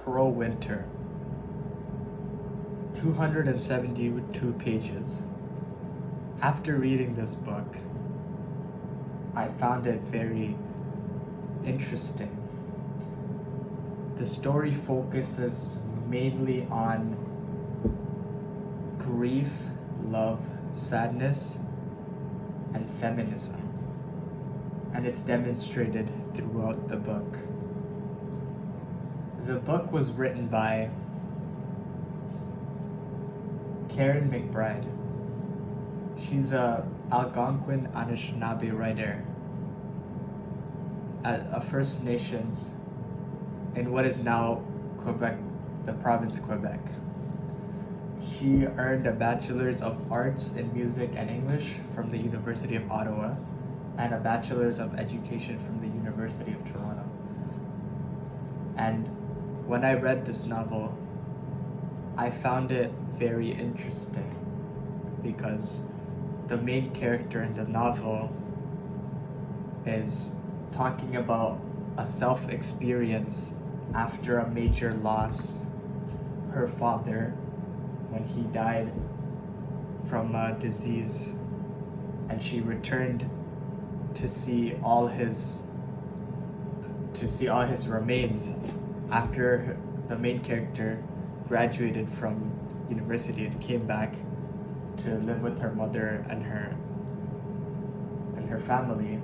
Winter, 272 pages. After reading this book, I found it very interesting. The story focuses mainly on grief, love, sadness, and feminism, and it's demonstrated throughout the book. The book was written by Karen McBride. She's a Algonquin Anishinaabe writer at a First Nations in what is now Quebec, the province of Quebec. She earned a Bachelor's of Arts in Music and English from the University of Ottawa and a Bachelor's of Education from the University of Toronto. And when I read this novel, I found it very interesting because the main character in the novel is talking about a self-experience after a major loss. Her father, when he died from a disease, and she returned to see all his remains after the main character graduated from university and came back to live with her mother and her family.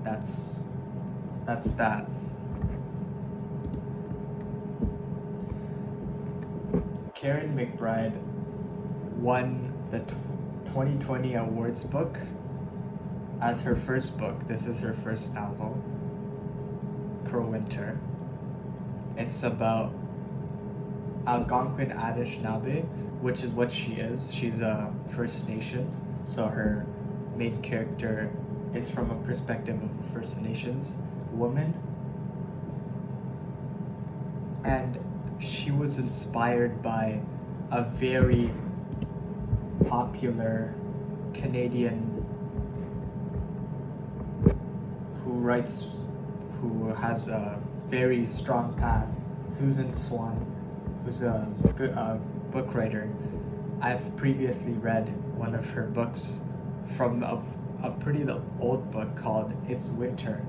That's that. Karen McBride won the 2020 awards book as her first book. This is her first novel, Crow Winter. It's about Algonquin Anishinaabe, which is what she is. She's a First Nations, so her main character is from a perspective of a First Nations woman. And she was inspired by a very popular Canadian who has a very strong past, Susan Swan, who's a book writer. I've previously read one of her books from a pretty old book called It's Winter,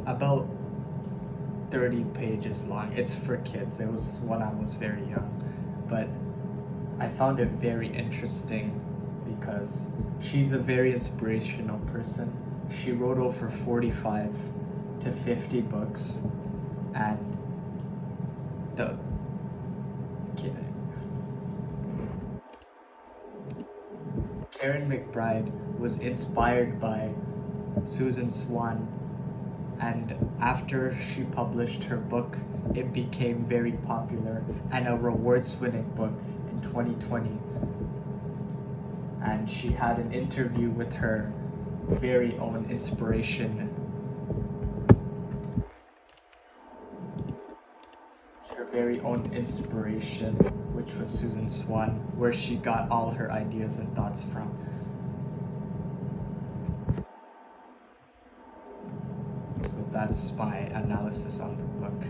about 30 pages long. It's for kids. It was when I was very young, but I found it very interesting because she's a very inspirational person. She wrote over 45 to 50 books, and Karen McBride was inspired by Susan Swan, and after she published her book, it became very popular and a awards-winning book in 2020. And she had an interview with her very own inspiration, which was Susan Swan, where she got all her ideas and thoughts from. So that's my analysis on the book.